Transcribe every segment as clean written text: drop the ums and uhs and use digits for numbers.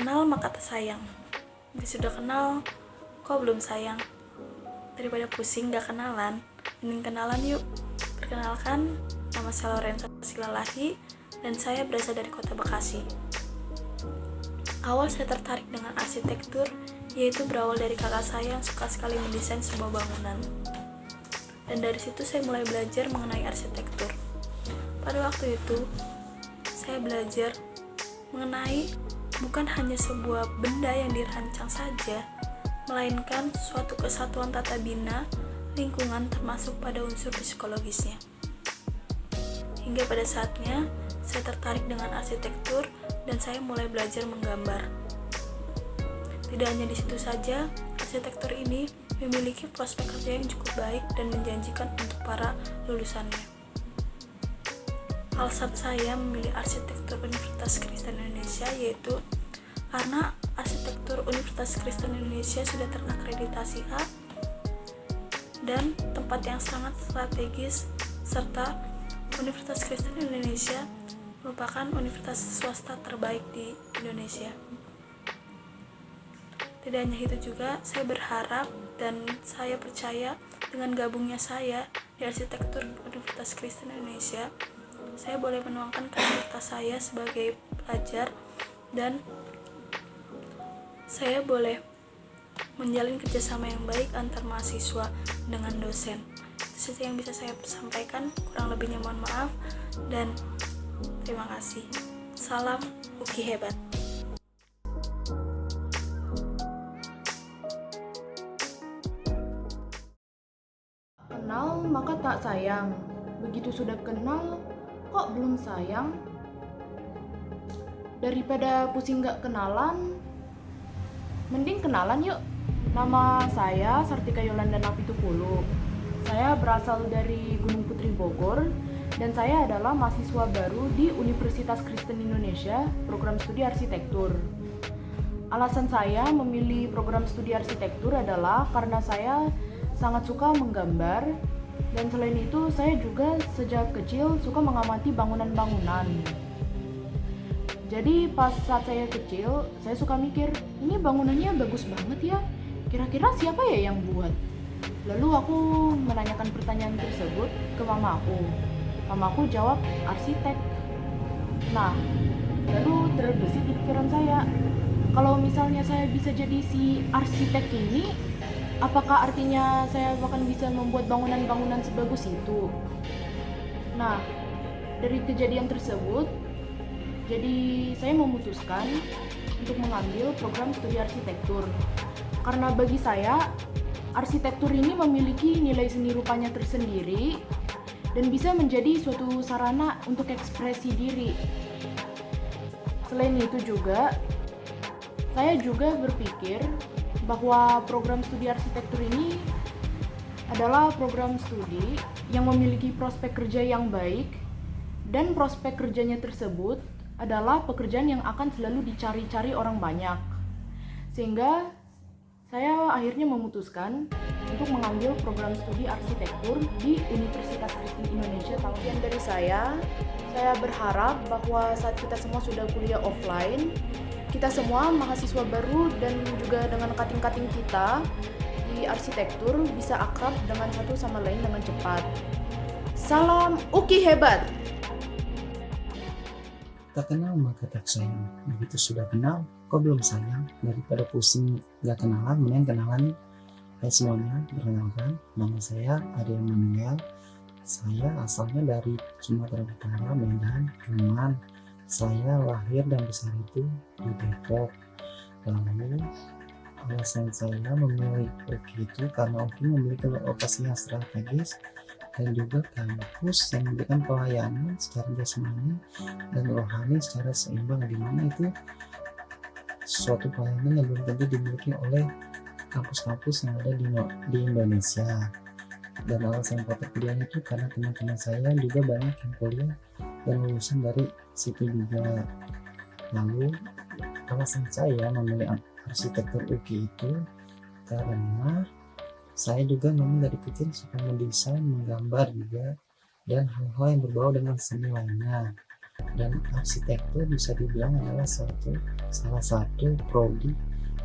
kenal maka tak sayang. Jika sudah kenal, kok belum sayang? Daripada pusing gak kenalan, mending kenalan yuk. Perkenalkan, nama saya Lorenza Silalahi dan saya berasal dari kota Bekasi. Awal saya tertarik dengan arsitektur, yaitu berawal dari kakak saya yang suka sekali mendesain sebuah bangunan. Dan dari situ saya mulai belajar mengenai arsitektur. Pada waktu itu, saya belajar mengenai bukan hanya sebuah benda yang dirancang saja, melainkan suatu kesatuan tata bina lingkungan termasuk pada unsur psikologisnya. Hingga pada saatnya, saya tertarik dengan arsitektur dan saya mulai belajar menggambar. Tidak hanya di situ saja, arsitektur ini memiliki prospek kerja yang cukup baik dan menjanjikan untuk para lulusannya. Alasan saya memilih arsitektur Universitas Kristen Indonesia yaitu karena arsitektur Universitas Kristen Indonesia sudah terakreditasi A dan tempat yang sangat strategis, serta Universitas Kristen Indonesia merupakan universitas swasta terbaik di Indonesia. Tidak hanya itu juga, saya berharap dan saya percaya dengan gabungnya saya di arsitektur Universitas Kristen Indonesia, saya boleh menuangkan kreativitas saya sebagai pelajar dan saya boleh menjalin kerjasama yang baik antar mahasiswa dengan dosen. Itu saja yang bisa saya sampaikan, kurang lebihnya mohon maaf dan terima kasih. Salam UKI hebat. Kenal maka tak sayang. Begitu sudah kenal, kok belum sayang? Daripada pusing gak kenalan, mending kenalan yuk. Nama saya Sartika Yolanda Napitupulu. Saya berasal dari Gunung Putri Bogor dan saya adalah mahasiswa baru di Universitas Kristen Indonesia, program studi arsitektur. Alasan saya memilih program studi arsitektur adalah karena saya sangat suka menggambar dan selain itu saya juga sejak kecil suka mengamati bangunan-bangunan. Jadi pas saat saya kecil, saya suka mikir, ini bangunannya bagus banget ya, kira-kira siapa ya yang buat? Lalu aku menanyakan pertanyaan tersebut ke mamaku. Mamaku jawab, arsitek. Nah, lalu terbesit di pikiran saya, kalau misalnya saya bisa jadi si arsitek ini, apakah artinya saya akan bisa membuat bangunan-bangunan sebagus itu? Nah, dari kejadian tersebut, jadi saya memutuskan untuk mengambil program studi arsitektur. Karena bagi saya, arsitektur ini memiliki nilai seni rupanya tersendiri dan bisa menjadi suatu sarana untuk ekspresi diri. Selain itu juga, saya juga berpikir bahwa program studi arsitektur ini adalah program studi yang memiliki prospek kerja yang baik dan prospek kerjanya tersebut adalah pekerjaan yang akan selalu dicari-cari orang banyak. Sehingga saya akhirnya memutuskan untuk mengambil program studi arsitektur di Universitas Kristen Indonesia. Tanggapan dari saya berharap bahwa saat kita semua sudah kuliah offline, kita semua mahasiswa baru dan juga dengan kating-kating kita di arsitektur bisa akrab dengan satu sama lain dengan cepat. Salam UKI hebat! Tak kenal maka tak sayang. Begitu sudah kenal, kok belum sayang? Daripada pusing gak kenalan, mending kenalan. Hai semuanya, perkenalkan, nama saya Arya Manuel. Saya asalnya dari Sumatera Utara, Medan, cuman saya lahir dan besar itu di Depok. Lalu alasan saya memilih UKI itu karena UKI memiliki lokasi yang strategis dan juga kampus yang memberikan pelayanan secara jasmani dan rohani secara seimbang, di mana itu suatu pelayanan yang belum tentu dimiliki oleh kampus-kampus yang ada di Indonesia. Dan alasan foto kuliah itu karena teman-teman saya juga banyak yang kuliah dan lulusan dari situ juga. Lalu alasan saya memilih arsitektur UKI itu karena saya juga memang dari kecil suka mendesain, menggambar juga, dan hal-hal yang berbau dengan seni lainnya. dan arsitektur bisa dibilang adalah salah satu prodi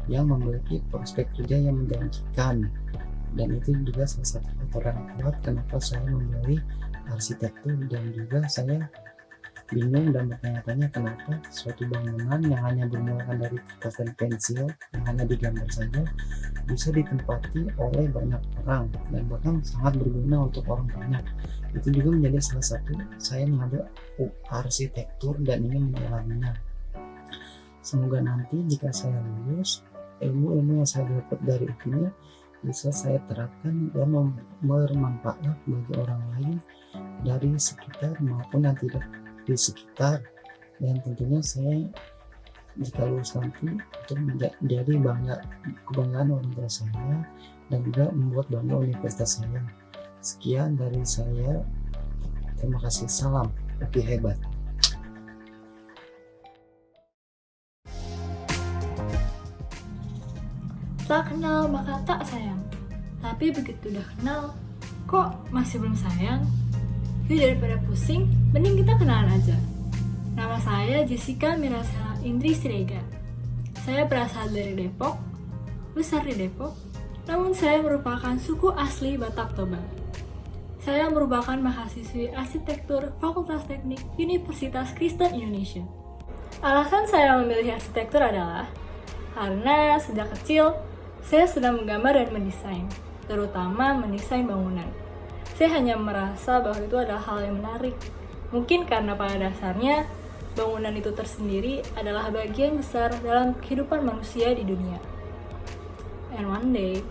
yang memiliki prospek kerja yang menjanjikan, dan itu juga salah satu faktor yang kuat kenapa saya memilih arsitektur. Dan juga saya bingung dan bertanya-tanya kenapa suatu bangunan yang hanya bermulakan dari kertas dan pensil yang hanya digambar saja bisa ditempati oleh banyak orang dan bahkan sangat berguna untuk orang banyak. Itu juga menjadi salah satu saya mengambil arsitektur dan ingin mendalaminya. Semoga nanti jika saya lulus, ilmu-ilmu yang saya dapat dari ini bisa saya terapkan dan bermanfaat bagi orang lain dari sekitar maupun yang tidak di sekitar, dan tentunya saya jika lulus nanti untuk menjadi kebanggaan orang tua saya dan juga membuat bangga universitas saya. Sekian dari saya, terima kasih, salam UKI hebat. Tak kenal maka tak sayang, tapi begitu udah kenal kok masih belum sayang. Jadi daripada pusing, mending kita kenalan aja. Nama saya Jessica Mirasa Indri Sirega. Saya berasal dari Depok, besar di Depok, namun saya merupakan suku asli Batak Toba. Saya merupakan mahasiswi arsitektur Fakultas Teknik Universitas Kristen Indonesia. Alasan saya memilih arsitektur adalah karena sejak kecil saya sudah menggambar dan mendesain, terutama mendesain bangunan. Saya hanya merasa bahwa itu adalah hal yang menarik. Mungkin karena pada dasarnya bangunan itu tersendiri adalah bagian besar dalam kehidupan manusia di dunia. And one day,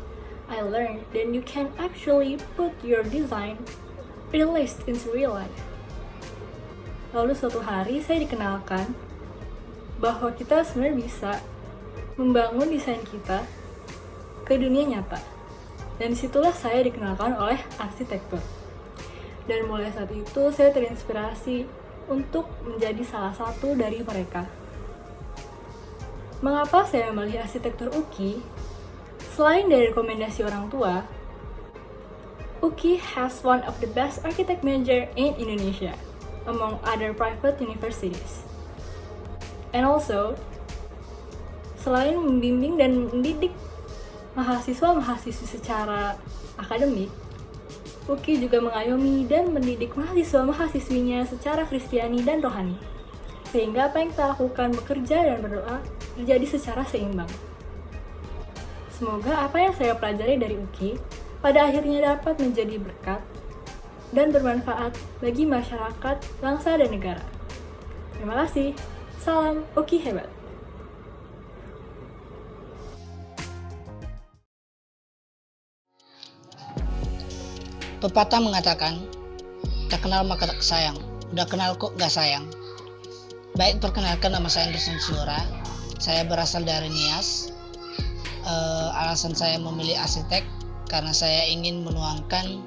I learned that you can actually put your design realized into real life. Lalu suatu hari saya dikenalkan bahwa kita sebenarnya bisa membangun desain kita ke dunia nyata. Dan disitulah saya dikenalkan oleh arsitektur. Dan mulai saat itu saya terinspirasi untuk menjadi salah satu dari mereka. Mengapa saya memilih arsitektur UKI? Selain dari rekomendasi orang tua, UKI has one of the best architect major in Indonesia, among other private universities. And also, selain membimbing dan mendidik mahasiswa-mahasiswi secara akademik, UKI juga mengayomi dan mendidik mahasiswa-mahasiswinya secara kristiani dan rohani, sehingga apa yang kita lakukan bekerja dan berdoa terjadi secara seimbang. Semoga apa yang saya pelajari dari UKI pada akhirnya dapat menjadi berkat dan bermanfaat bagi masyarakat, bangsa, dan negara. Terima kasih. Salam UKI hebat. Pepatah mengatakan, tak kenal maka tak sayang, udah kenal kok gak sayang. Baik, perkenalkan, nama saya Anderson Siora. Saya berasal dari Nias. Alasan saya memilih arsitek karena saya ingin menuangkan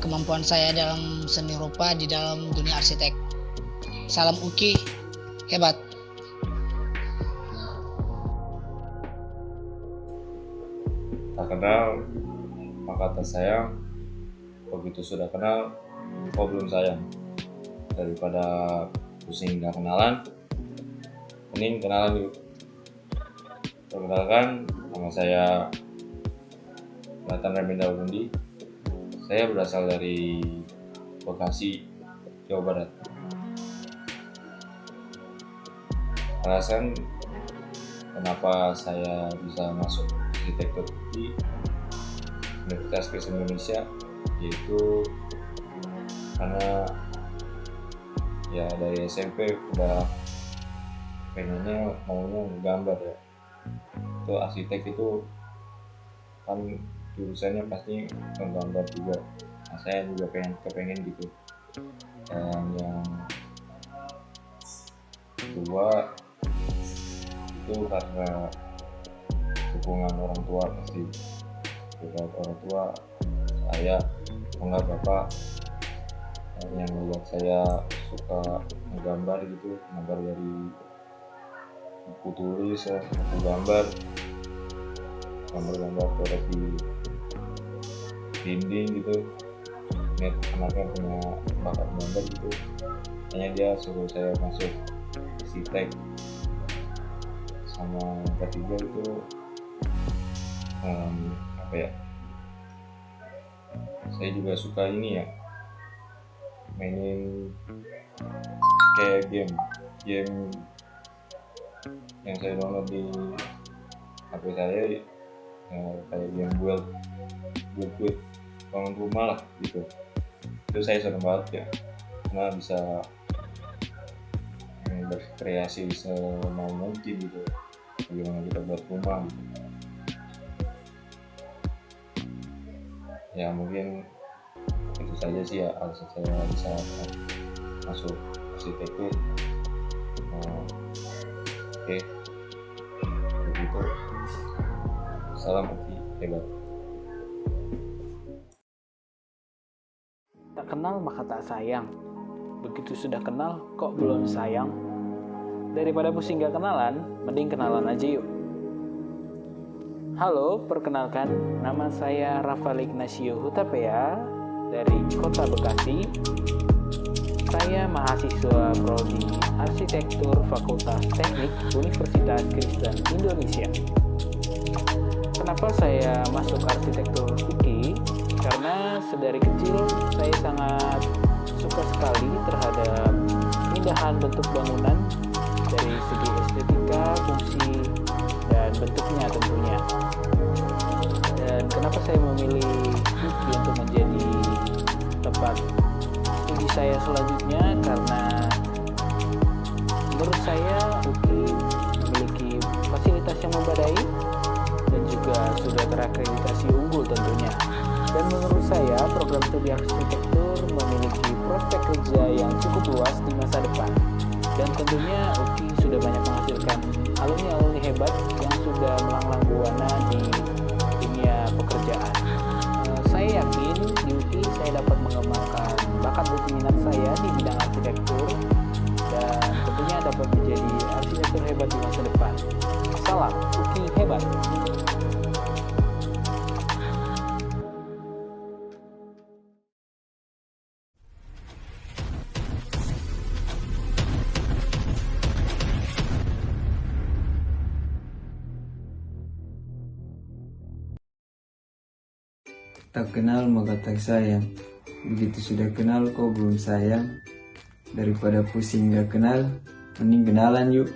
kemampuan saya dalam seni rupa di dalam dunia arsitek. Salam UKI hebat. Tak kenal maka tak sayang, begitu sudah kenal kok belum sayang. Daripada pusing gak kenalan, mending kenalan dulu. Perkenalkan, nama saya Nathan Remenda Bundi. Saya berasal dari Bekasi, Jawa Barat. Alasan kenapa saya bisa masuk arsitektur di Universitas Kristen Indonesia yaitu karena ya dari SMP udah pengennya maunya gambar ya. Itu arsitek itu kan jurusannya pasti menggambar juga. Nah, saya juga kepengen gitu. Dan yang kedua itu karena dukungan orang tua pasti. Dukungan orang tua saya enggak bapak yang membuat saya suka menggambar gitu, gambar dari buku tulis, buku gambar coret di dinding gitu. Lihat anaknya punya bakat gambar gitu, hanya dia suruh saya masuk arsitek. Sama yang ketiga itu apa ya, saya juga suka ini ya, mainin kayak game yang saya download di HP saya, kayak game build bangun rumah lah gitu. Itu saya seneng banget ya, karena bisa berkreasi semau mungkin gitu, bagaimana kita buat rumah gitu. Ya mungkin itu saja sih ya alasan saya bisa masuk arsitektur. Oke, begitu. Salam Uki hebat. Tak kenal maka tak sayang. Begitu sudah kenal kok belum sayang. Daripada pusing gak kenalan, mending kenalan aja yuk. Halo, perkenalkan, nama saya Rafael Ignacio Hutapea dari Kota Bekasi. Saya mahasiswa prodi Arsitektur Fakultas Teknik Universitas Kristen Indonesia. Kenapa saya masuk arsitektur UKI? Karena sedari kecil saya sangat suka sekali terhadap keindahan bentuk bangunan dari segi estetika, fungsi, dan bentuknya tentunya. Dan kenapa saya memilih UKI untuk menjadi tempat studi saya selanjutnya? Karena menurut saya UKI memiliki fasilitas yang memadai dan juga sudah terakreditasi unggul tentunya. Dan menurut saya program studi arsitektur memiliki prospek kerja yang cukup luas di masa depan. Dan tentunya UKI sudah banyak menghasilkan alumni-alumni hebat yang sudah melanglang buana di dunia pekerjaan. Saya yakin di UKI saya dapat mengembangkan bakat dan minat saya di bidang arsitektur dan tentunya dapat menjadi arsitektur hebat di masa depan. Salam UKI hebat. Tak kenal maka tak sayang. Begitu sudah kenal kok belum sayang. Daripada pusing gak kenal, mending kenalan yuk.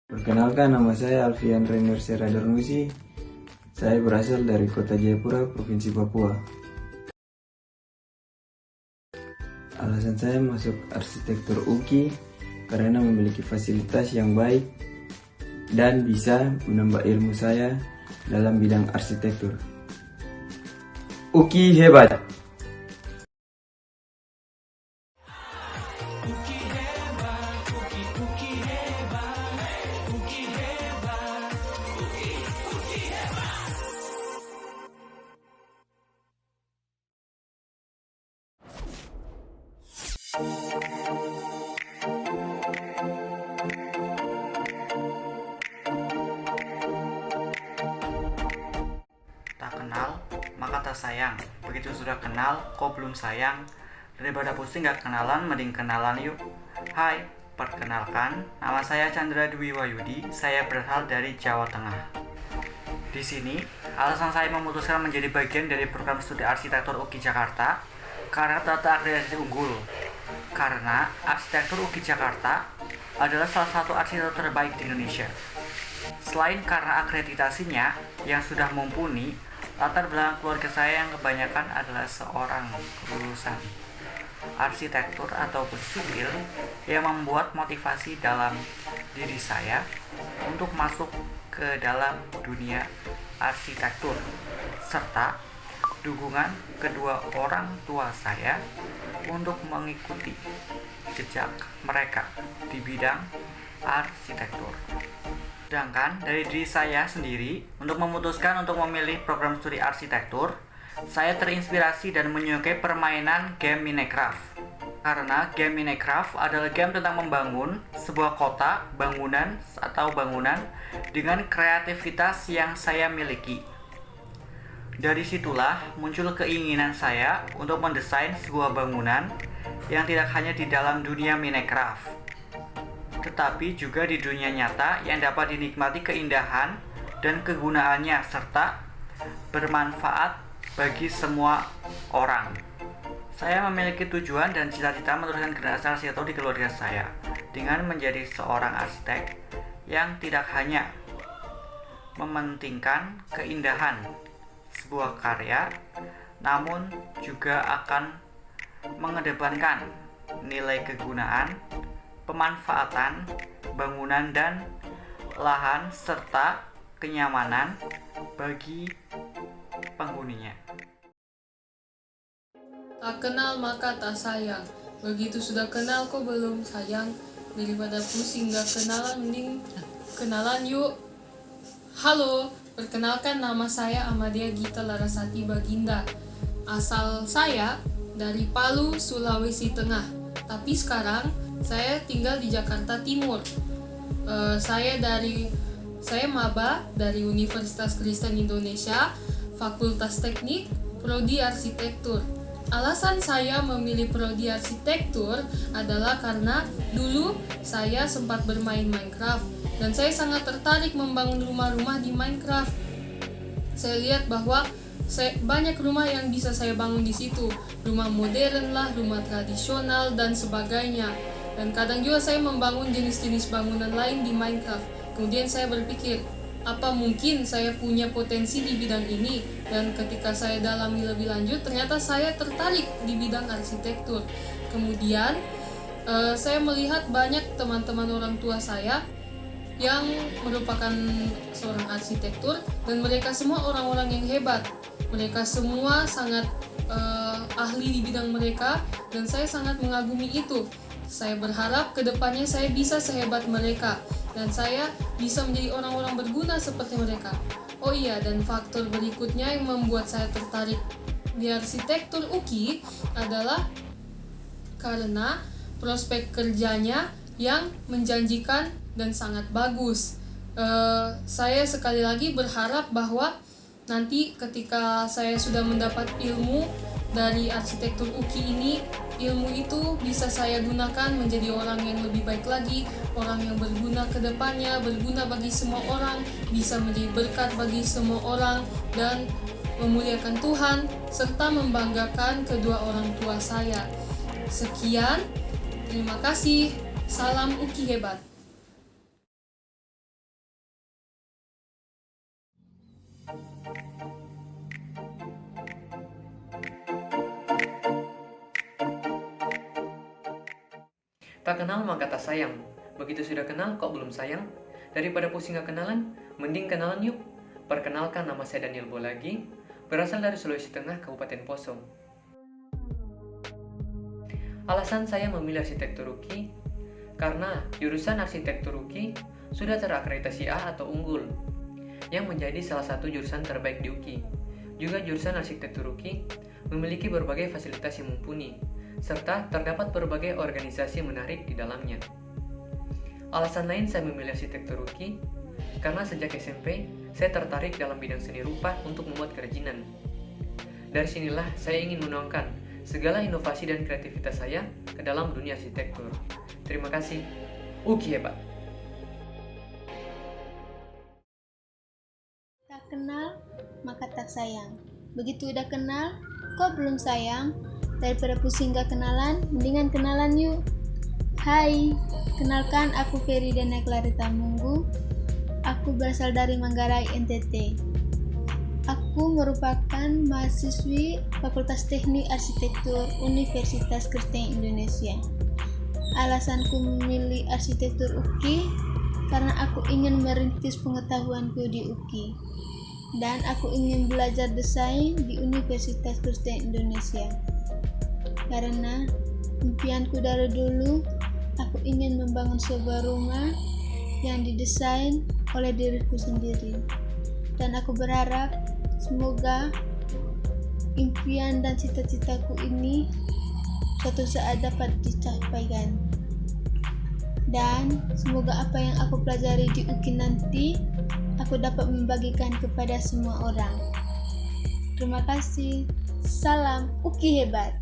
Perkenalkan, nama saya Alfian Rainer Seradarnusi. Saya berasal dari Kota Jayapura, Provinsi Papua. Alasan saya masuk arsitektur UKI karena memiliki fasilitas yang baik dan bisa menambah ilmu saya dalam bidang arsitektur. UKI hebat. Tak kenal, maka tak sayang. Begitu sudah kenal, kok belum sayang. Daripada pusing gak kenalan, mending kenalan yuk. Hai, perkenalkan, nama saya Chandra Dwi Wayudi. Saya berasal dari Jawa Tengah. Di sini, alasan saya memutuskan menjadi bagian dari program studi arsitektur UKI Jakarta karena tata akreditasi unggul. Karena arsitektur UKI Jakarta adalah salah satu arsitektur terbaik di Indonesia. Selain karena akreditasinya yang sudah mumpuni, latar belakang keluarga saya yang kebanyakan adalah seorang lulusan arsitektur ataupun sipil yang membuat motivasi dalam diri saya untuk masuk ke dalam dunia arsitektur, serta dukungan kedua orang tua saya untuk mengikuti jejak mereka di bidang arsitektur. Sedangkan dari diri saya sendiri, untuk memutuskan untuk memilih program studi arsitektur, saya terinspirasi dan menyukai permainan game Minecraft. Karena game Minecraft adalah game tentang membangun sebuah kota, bangunan, atau bangunan dengan kreativitas yang saya miliki. Dari situlah muncul keinginan saya untuk mendesain sebuah bangunan yang tidak hanya di dalam dunia Minecraft, tetapi juga di dunia nyata yang dapat dinikmati keindahan dan kegunaannya serta bermanfaat bagi semua orang. Saya memiliki tujuan dan cita-cita meneruskan generasi arsitektur di keluarga saya dengan menjadi seorang arsitek yang tidak hanya mementingkan keindahan sebuah karya, namun juga akan mengedepankan nilai kegunaan, pemanfaatan bangunan dan lahan serta kenyamanan bagi penghuninya. Tak kenal maka tak sayang. Begitu sudah kenal kok belum sayang. Daripada pusing gak kenalan, mending kenalan yuk. Halo, perkenalkan nama saya Amadia Gita Larasati Baginda. Asal saya dari Palu, Sulawesi Tengah. Tapi sekarang saya tinggal di Jakarta Timur. Saya maba dari Universitas Kristen Indonesia, Fakultas Teknik, Prodi Arsitektur. Alasan saya memilih prodi arsitektur adalah karena dulu saya sempat bermain Minecraft dan saya sangat tertarik membangun rumah-rumah di Minecraft. Saya lihat bahwa banyak rumah yang bisa saya bangun di situ, rumah modern lah, rumah tradisional dan sebagainya. Dan kadang juga saya membangun jenis-jenis bangunan lain di Minecraft. Kemudian saya berpikir, apa mungkin saya punya potensi di bidang ini? Dan ketika saya dalami lebih lanjut, ternyata saya tertarik di bidang arsitektur. Kemudian saya melihat banyak teman-teman orang tua saya yang merupakan seorang arsitektur dan mereka semua orang-orang yang hebat. Mereka semua sangat ahli di bidang mereka dan saya sangat mengagumi itu. Saya berharap kedepannya saya bisa sehebat mereka dan saya bisa menjadi orang-orang berguna seperti mereka. Oh iya, dan faktor berikutnya yang membuat saya tertarik di arsitektur UKI adalah karena prospek kerjanya yang menjanjikan dan sangat bagus. Saya sekali lagi berharap bahwa nanti ketika saya sudah mendapat ilmu dari arsitektur UKI ini, ilmu itu bisa saya gunakan menjadi orang yang lebih baik lagi, orang yang berguna ke depannya, berguna bagi semua orang, bisa menjadi berkat bagi semua orang, dan memuliakan Tuhan, serta membanggakan kedua orang tua saya. Sekian, terima kasih, salam UKI hebat. Tak kenal maka tak sayang. Begitu sudah kenal kok belum sayang? Daripada pusing gak kenalan, mending kenalan yuk. Perkenalkan, nama saya Daniel Bolagi, berasal dari Sulawesi Tengah, Kabupaten Poso. Alasan saya memilih arsitektur UKI karena jurusan arsitektur UKI sudah terakreditasi A atau unggul, yang menjadi salah satu jurusan terbaik di UKI. Juga jurusan arsitektur UKI memiliki berbagai fasilitas yang mumpuni, serta terdapat berbagai organisasi menarik di dalamnya. Alasan lain saya memilih arsitektur UKI karena sejak SMP saya tertarik dalam bidang seni rupa untuk membuat kerajinan. Dari sinilah saya ingin menuangkan segala inovasi dan kreativitas saya ke dalam dunia arsitektur. Terima kasih. UKI hebat. Tak kenal maka tak sayang. Begitu udah kenal kok belum sayang? Daripada pusing gak kenalan, mendingan kenalan yuk. Hai, kenalkan aku Ferry Dena Clarita Munggu. Aku berasal dari Manggarai, NTT. Aku merupakan mahasiswi Fakultas Teknik Arsitektur Universitas Kristen Indonesia. Alasanku memilih arsitektur UKI karena aku ingin merintis pengetahuanku di UKI. Dan aku ingin belajar desain di Universitas Kristen Indonesia. Karena impianku dari dulu, aku ingin membangun sebuah rumah yang didesain oleh diriku sendiri. Dan aku berharap semoga impian dan cita-citaku ini suatu saat dapat dicapaikan. Dan semoga apa yang aku pelajari di UKI nanti, aku dapat membagikan kepada semua orang. Terima kasih. Salam Uki hebat.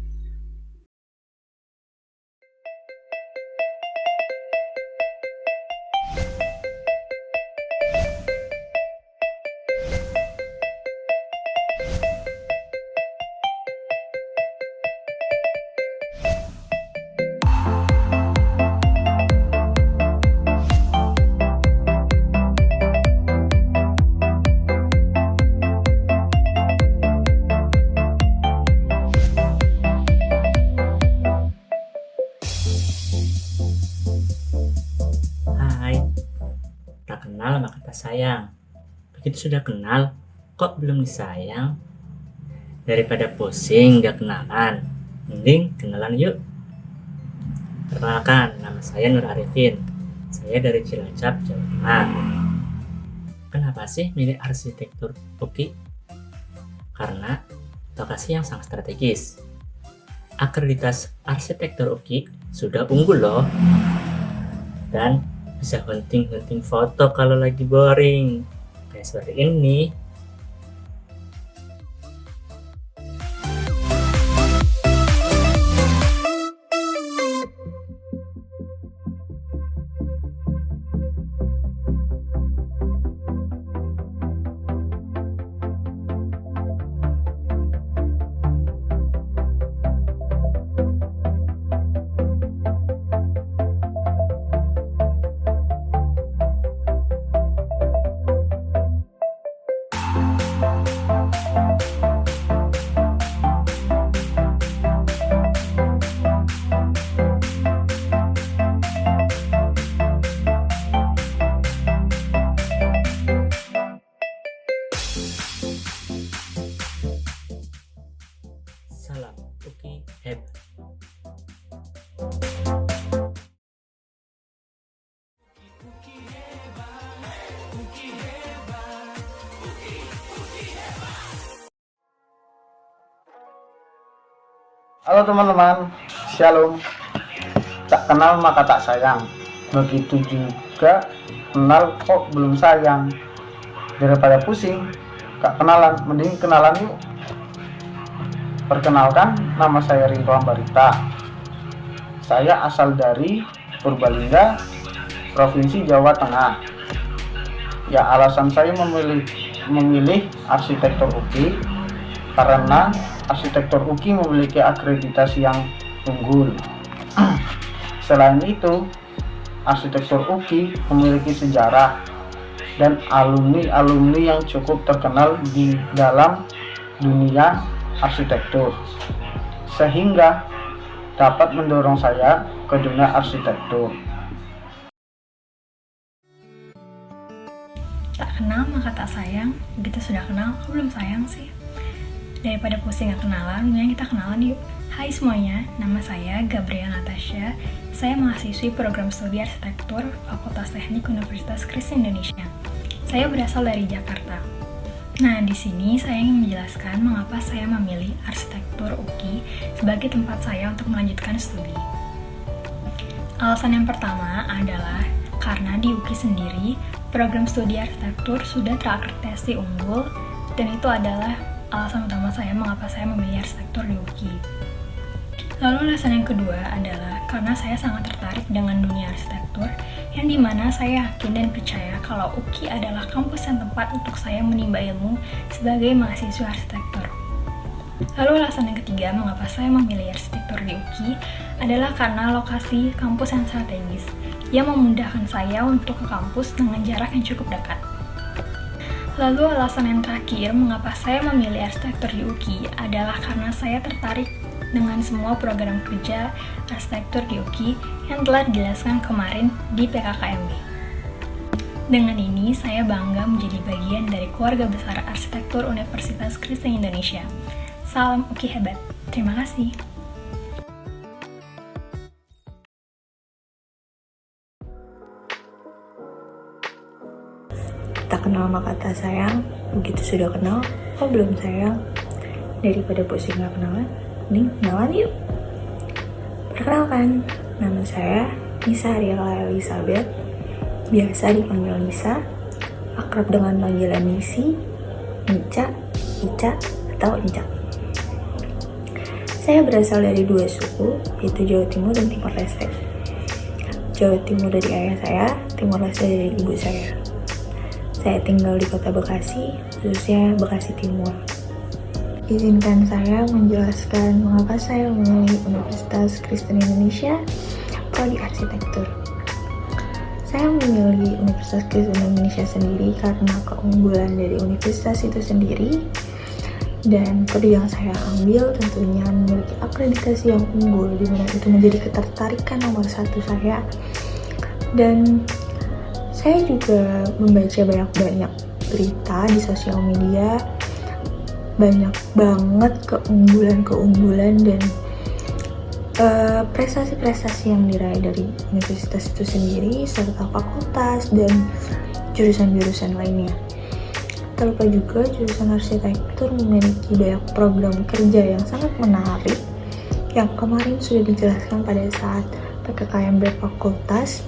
Hai, tak kenal maka tak sayang. Begitu sudah kenal, kok belum disayang? Daripada pusing gak kenalan, mending kenalan yuk. Perkenalkan, nama saya Nur Arifin. Saya dari Cilacap, Jawa Tengah. Kenapa sih milih arsitektur UKI? Karena lokasi yang sangat strategis. Akreditasi arsitektur UKI sudah unggul loh. Dan bisa hunting foto kalau lagi boring. Kayak seperti ini. Salam UKI hebat. Halo teman-teman, Shalom. Tak kenal maka tak sayang. Begitu juga kenal kok belum sayang. Daripada pusing, gak kenalan, mending kenalan yuk. Perkenalkan, nama saya Rinto Ambarita. Saya asal dari Purbalingga, Provinsi Jawa Tengah. Ya, alasan saya memilih arsitektur UKI karena arsitektur UKI memiliki akreditasi yang unggul. Selain itu, arsitektur UKI memiliki sejarah dan alumni-alumni yang cukup terkenal di dalam dunia arsitektur, sehingga dapat mendorong saya ke dunia arsitektur. Tak kenal maka tak sayang. Begitu sudah kenal, kok belum sayang sih? Daripada pusing gak kenalan, mending kita kenalan yuk. Hai semuanya, nama saya Gabriela Natasha. Saya mahasiswi program studi arsitektur Fakultas Teknik Universitas Kristen Indonesia. Saya berasal dari Jakarta. Nah, di sini saya ingin menjelaskan mengapa saya memilih arsitektur UKI sebagai tempat saya untuk melanjutkan studi. Alasan yang pertama adalah karena di UKI sendiri, program studi arsitektur sudah terakreditasi unggul, dan itu adalah alasan utama saya mengapa saya memilih arsitektur di UKI. Lalu alasan yang kedua adalah karena saya sangat tertarik dengan dunia arsitektur, yang dimana saya yakin dan percaya kalau UKI adalah kampus yang tepat untuk saya menimba ilmu sebagai mahasiswa arsitektur. Lalu alasan yang ketiga mengapa saya memilih arsitektur di UKI adalah karena lokasi kampus yang strategis, yang memudahkan saya untuk ke kampus dengan jarak yang cukup dekat. Lalu alasan yang terakhir mengapa saya memilih arsitektur di UKI adalah karena saya tertarik dengan semua program kerja arsitektur di UKI yang telah dijelaskan kemarin di PKKMB. Dengan ini, saya bangga menjadi bagian dari keluarga besar arsitektur Universitas Kristen Indonesia. Salam UKI hebat. Terima kasih. Tak kenal maka tak sayang. Begitu sudah kenal, kok belum sayang? Daripada pusing gak kenalan, mending kenalan yuk. Perkenalkan, nama saya Nisa Ariela Elizabeth, biasa dipanggil Nisa, akrab dengan panggilan Nisi, Nica, Ica, atau Encak. Saya berasal dari dua suku, yaitu Jawa Timur dan Timor Leste. Jawa Timur dari ayah saya, Timor Leste dari ibu saya. Saya tinggal di kota Bekasi, khususnya Bekasi Timur. Izinkan saya menjelaskan mengapa saya memilih Universitas Kristen Indonesia, Prodi Arsitektur. Saya memilih Universitas Kristen Indonesia sendiri karena keunggulan dari universitas itu sendiri, dan prodi yang saya ambil tentunya memiliki akreditasi yang unggul, di mana itu menjadi ketertarikan nomor satu saya. Dan saya juga membaca banyak berita di sosial media, banyak banget keunggulan dan prestasi-prestasi yang diraih dari universitas itu sendiri, serta fakultas dan jurusan-jurusan lainnya. Tak lupa juga jurusan arsitektur memiliki banyak program kerja yang sangat menarik yang kemarin sudah dijelaskan pada saat PKKMB Fakultas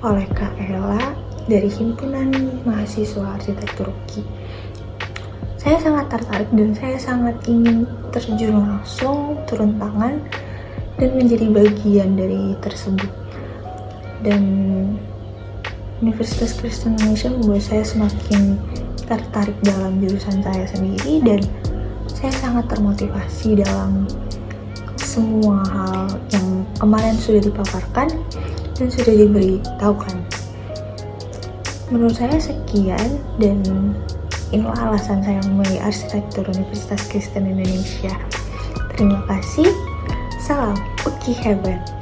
oleh Kak Ella dari Himpunan Mahasiswa Arsitektur UKI. Saya sangat tertarik dan saya sangat ingin terjun langsung, turun tangan, dan menjadi bagian dari tersebut. Dan Universitas Kristen Indonesia membuat saya semakin tertarik dalam jurusan saya sendiri, dan saya sangat termotivasi dalam semua hal yang kemarin sudah dipaparkan dan sudah diberitahukan. Menurut saya sekian, dan inilah alasan saya memilih Arsitektur Universitas Kristen Indonesia. Terima kasih. Salam UKI hebat.